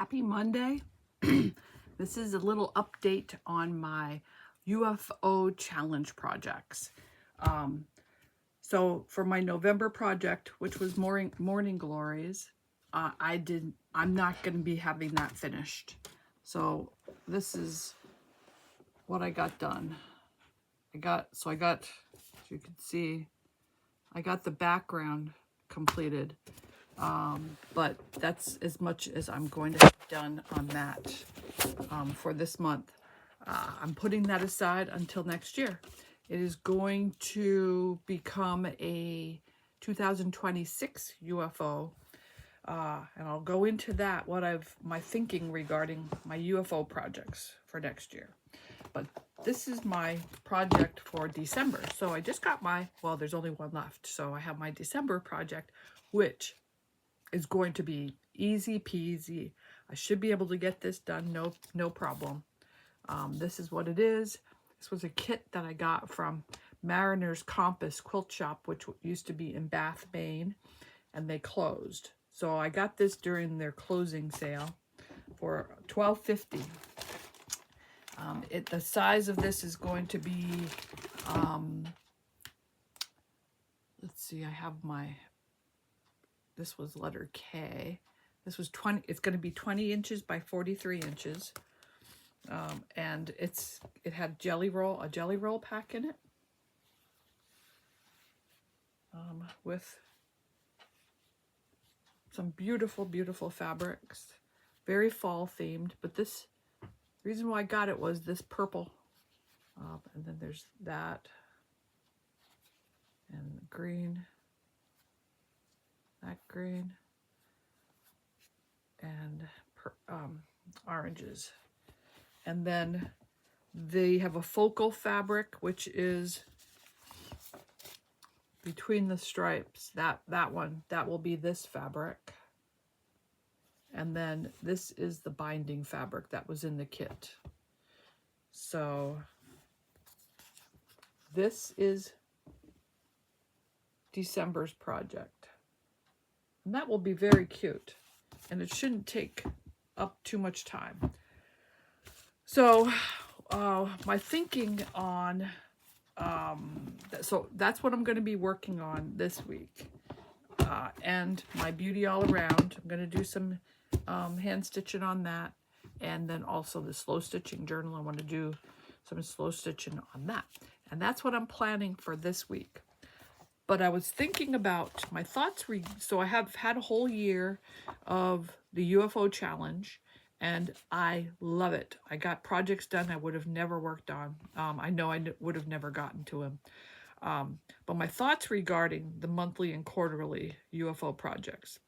Happy Monday. This is a little update on my UFO challenge projects. So for my November project, which was Morning Glories, I'm not going to be having that finished. So this is what I got done. I got, as you can see, I got the background completed. But that's as much as I'm going to have done on that for this month. I'm putting that aside until next year. It is going to become a 2026 UFO, and I'll go into that, my thinking regarding my UFO projects for next year. But this is my project for December. So I just got there's only one left. So I have my December project, which is going to be easy peasy. I should be able to get this done, no problem. This is what it is. This was a kit that I got from Mariner's Compass Quilt Shop, which used to be in Bath, Maine, and they closed. So I got this during their closing sale for $12.50. The size of this is going to be, let's see, this was letter K. This was 20, it's going to be 20 inches by 43 inches. And it had a jelly roll pack in it. With some beautiful, beautiful fabrics. Very fall themed, but the reason why I got it was this purple. And then there's that. And green. That green. And oranges. And then they have a focal fabric, which is between the stripes. That will be this fabric. And then this is the binding fabric that was in the kit. So this is December's project. And that will be very cute. And it shouldn't take up too much time. So my thinking on, so that's what I'm going to be working on this week. And my beauty all around. I'm going to do some hand stitching on that. And then also the slow stitching journal. I want to do some slow stitching on that. And that's what I'm planning for this week. But I was thinking about my thoughts. So I have had a whole year of the UFO challenge, and I love it. I got projects done I would have never worked on. I know I would have never gotten to them. But my thoughts regarding the monthly and quarterly UFO projects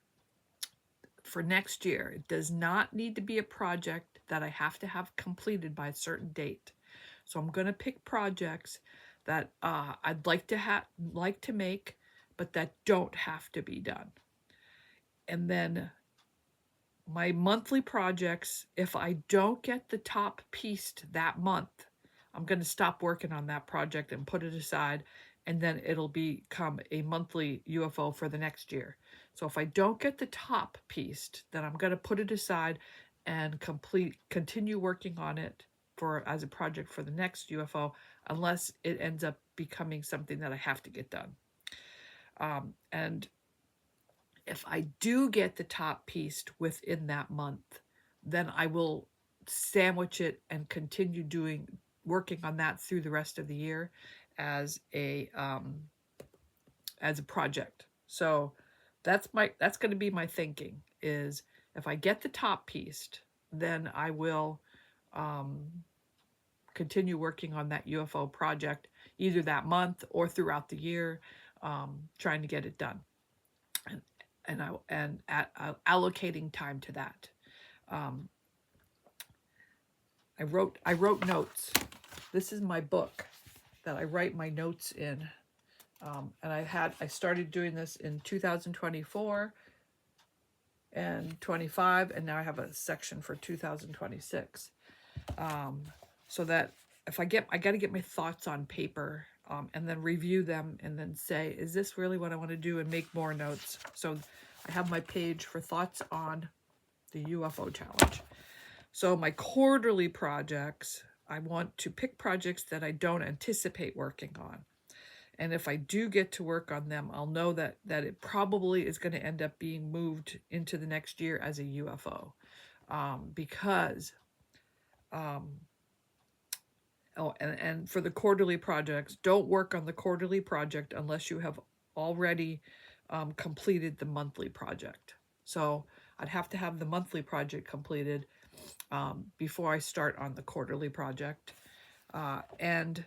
for next year, it does not need to be a project that I have to have completed by a certain date. So I'm going to pick projects that I'd like to make, but that don't have to be done. And then my monthly projects, if I don't get the top pieced that month, I'm going to stop working on that project and put it aside, and then it'll become a monthly UFO for the next year. So if I don't get the top pieced, then I'm going to put it aside and continue working on it as a project for the next UFO, unless it ends up becoming something that I have to get done. And if I do get the top pieced within that month, then I will sandwich it and continue working on that through the rest of the year as a project. So that's going to be my thinking, is if I get the top pieced, then I will continue working on that UFO project either that month or throughout the year, trying to get it done, and allocating time to that. I wrote notes. This is my book that I write my notes in, and I started doing this in 2024 and 25, and now I have a section for 2026. So that if I got to get my thoughts on paper, and then review them, and then say, is this really what I want to do, and make more notes. So I have my page for thoughts on the UFO challenge. So my quarterly projects, I want to pick projects that I don't anticipate working on. And if I do get to work on them, I'll know that it probably is going to end up being moved into the next year as a UFO. Because, and for the quarterly projects, don't work on the quarterly project unless you have already completed the monthly project. So I'd have to have the monthly project completed before I start on the quarterly project. And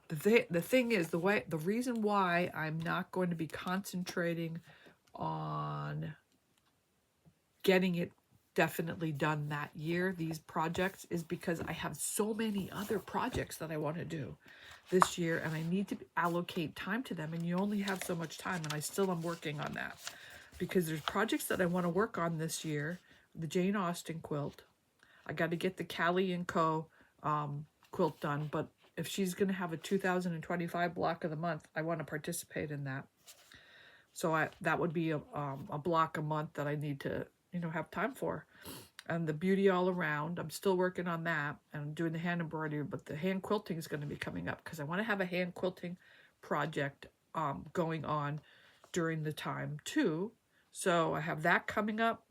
the thing is, the reason why I'm not going to be concentrating on getting it definitely done that year, these projects, is because I have so many other projects that I want to do this year, and I need to allocate time to them, and you only have so much time, and I still am working on that because there's projects that I want to work on this year. The Jane Austen quilt, I got to get the Callie & Co. Quilt done, but if she's going to have a 2025 block of the month, I want to participate in that. So that would be a block a month that I need to, have time for. And the Beauty All Around, I'm still working on that and doing the hand embroidery, but the hand quilting is going to be coming up because I want to have a hand quilting project going on during the time too. So I have that coming up.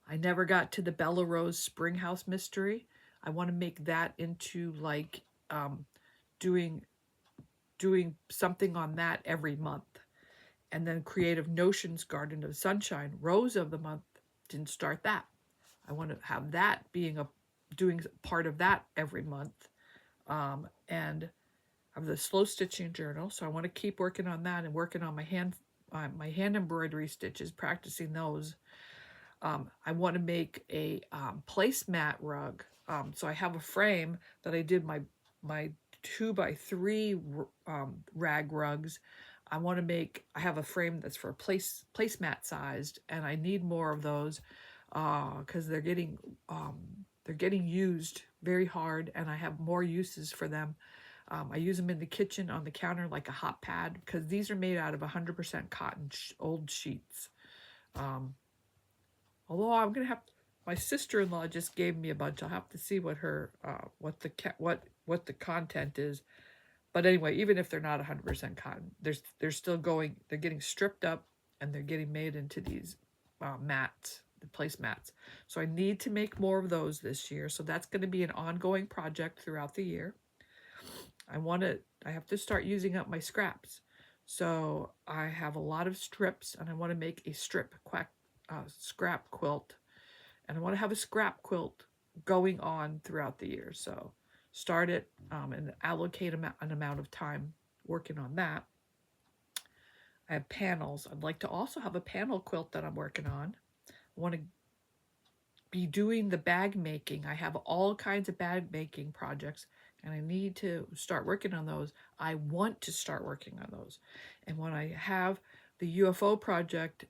I never got to the Bella Rose Spring House Mystery. I want to make that into like doing something on that every month. And then Creative Notions Garden of Sunshine, Rose of the Month, didn't start that. I want to have that doing part of that every month. And I have the Slow Stitching Journal, so I want to keep working on that and working on my hand embroidery stitches, practicing those. I want to make a placemat rug. So I have a frame that I did my 2x3 rag rugs. I have a frame that's for placemat sized, and I need more of those because they're getting used very hard, and I have more uses for them. I use them in the kitchen on the counter like a hot pad because these are made out of 100% cotton old sheets. Although I'm gonna have my sister-in-law just gave me a bunch. I'll have to see what her what the content is. But anyway, even if they're not 100% cotton, they're still they're getting stripped up and they're getting made into these mats, the place mats. So I need to make more of those this year. So that's going to be an ongoing project throughout the year. I have to start using up my scraps. So I have a lot of strips, and I want to make a scrap quilt. And I want to have a scrap quilt going on throughout the year. So start it and allocate an amount of time working on that. I have panels. I'd like to also have a panel quilt that I'm working on. I want to be doing the bag making. I have all kinds of bag making projects, and I need to start working on those. I want to start working on those. And when I have the UFO project,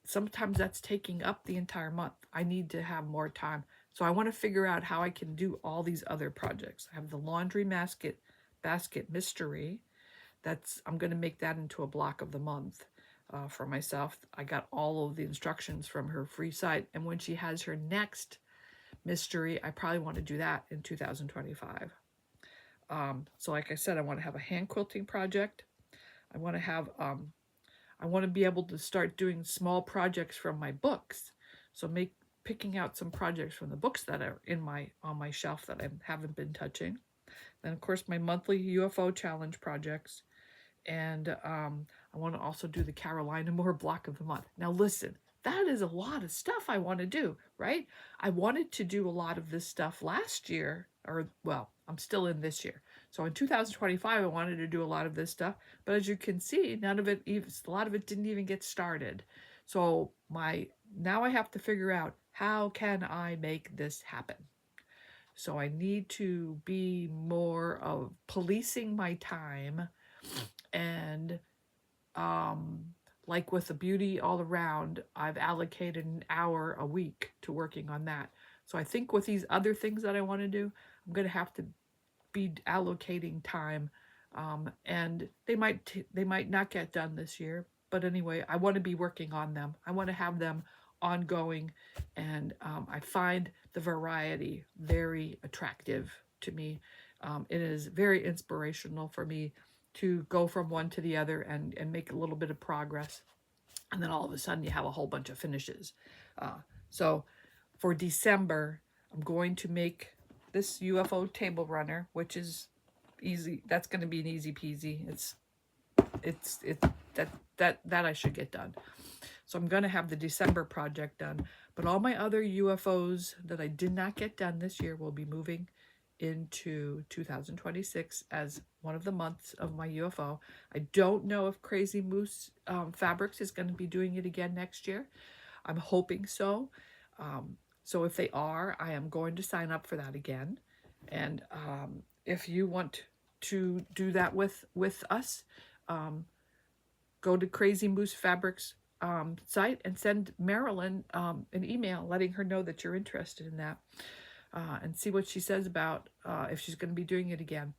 sometimes that's taking up the entire month. I need to have more time. So I want to figure out how I can do all these other projects. I have the laundry basket mystery. I'm going to make that into a block of the month for myself. I got all of the instructions from her free site. And when she has her next mystery, I probably want to do that in 2025. So like I said, I want to have a hand quilting project. I want to be able to start doing small projects from my books. So picking out some projects from the books that are on my shelf that I haven't been touching. Then of course my monthly UFO challenge projects. And I want to also do the Carolina Moore block of the month. Now listen, that is a lot of stuff I want to do, right? I wanted to do a lot of this stuff last year, I'm still in this year. So in 2025, I wanted to do a lot of this stuff, but as you can see, a lot of it didn't even get started. So now I have to figure out, how can I make this happen? So I need to be more of policing my time, and like with the Beauty All Around, I've allocated an hour a week to working on that. So I think with these other things that I want to do, I'm going to have to be allocating time, and they might not get done this year. But anyway, I want to be working on them. I want to have them ongoing, and I find the variety very attractive to me. It is very inspirational for me to go from one to the other and make a little bit of progress. And then all of a sudden you have a whole bunch of finishes. So for December, I'm going to make this UFO table runner, which is easy. That's going to be an easy peasy. It's that I should get done. So I'm going to have the December project done, but all my other UFOs that I did not get done this year will be moving into 2026 as one of the months of my UFO. I don't know if Crazy Moose Fabrics is going to be doing it again next year. I'm hoping so. So if they are, I am going to sign up for that again. And if you want to do that with us, go to Crazy Moose Fabrics site and send Marilyn an email letting her know that you're interested in that, and see what she says about if she's going to be doing it again.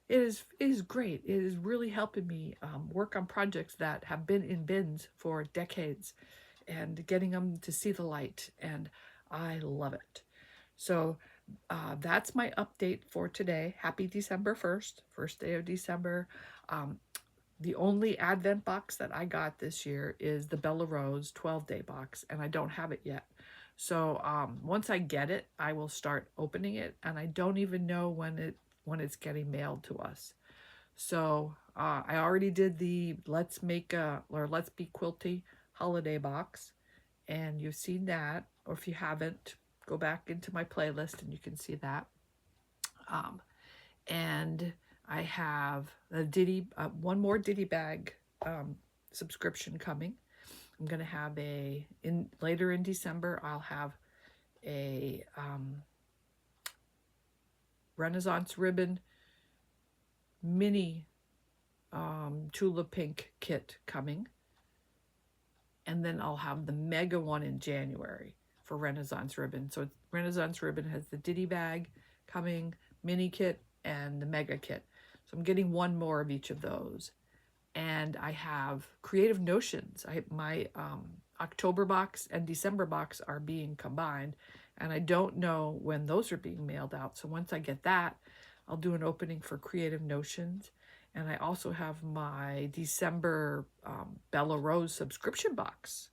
It is great. It is really helping me work on projects that have been in bins for decades and getting them to see the light, and I love it. So that's my update for today. Happy December 1st, first day of December. The only Advent box that I got this year is the Bella Rose 12-day box, and I don't have it yet. So once I get it, I will start opening it, and I don't even know when it's getting mailed to us. So I already did the Let's Be Quilty holiday box, and you've seen that, or if you haven't, go back into my playlist and you can see that. And I have a one more Ditty Bag subscription coming. I'm going to have later in December, I'll have a Renaissance Ribbon mini Tulip Pink kit coming. And then I'll have the mega one in January for Renaissance Ribbon. So Renaissance Ribbon has the Ditty Bag coming, mini kit, and the mega kit. So I'm getting one more of each of those. And I have Creative Notions. My October box and December box are being combined, and I don't know when those are being mailed out. So once I get that, I'll do an opening for Creative Notions. And I also have my December Bella Rose subscription box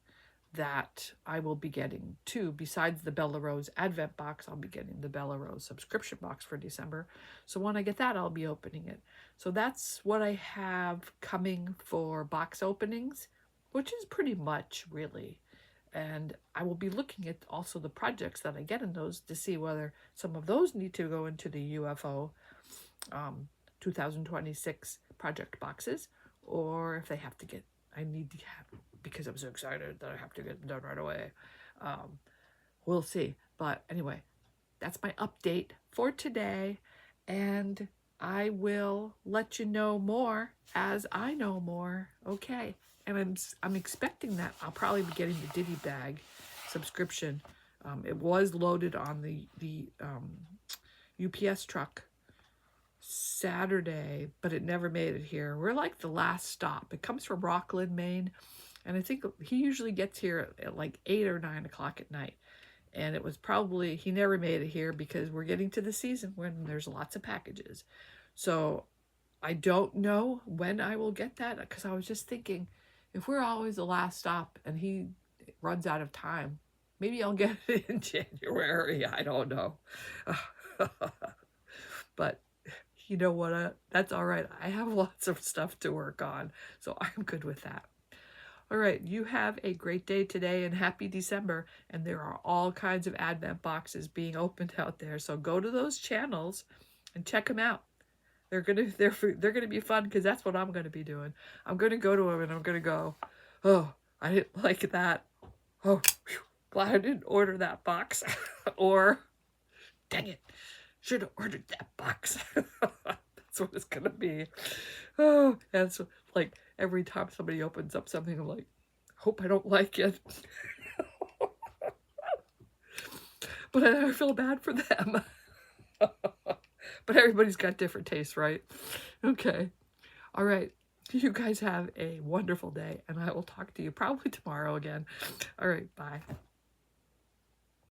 that I will be getting too. Besides the Bella Rose Advent box, I'll be getting the Bella Rose subscription box for December. So when I get that, I'll be opening it. So that's what I have coming for box openings, which is pretty much really. And I will be looking at also the projects that I get in those to see whether some of those need to go into the UFO 2026 project boxes, or if they have to because I'm so excited that I have to get them done right away. We'll see. But anyway, that's my update for today, and I will let you know more as I know more. Okay, and I'm expecting that I'll probably be getting the Ditty Bag subscription. It was loaded on the UPS truck Saturday, but it never made it here. We're like the last stop. It comes from Rockland, Maine, and I think he usually gets here at like 8 or 9 o'clock at night. And it was probably, he never made it here because we're getting to the season when there's lots of packages. So I don't know when I will get that, because I was just thinking, if we're always the last stop and he runs out of time, maybe I'll get it in January. I don't know. But you know what? That's all right. I have lots of stuff to work on, so I'm good with that. All right, you have a great day today, and happy December. And there are all kinds of Advent boxes being opened out there, so go to those channels and check them out. They're gonna be fun, because that's what I'm gonna be doing. I'm gonna go to them and I'm gonna go, oh, I didn't like that. Oh, whew, glad I didn't order that box. Or, dang it, should have ordered that box. That's what it's gonna be. Oh, and so like every time somebody opens up something, I'm like, hope I don't like it. But I feel bad for them. But everybody's got different tastes, right? Okay. All right. You guys have a wonderful day, and I will talk to you probably tomorrow again. All right, bye.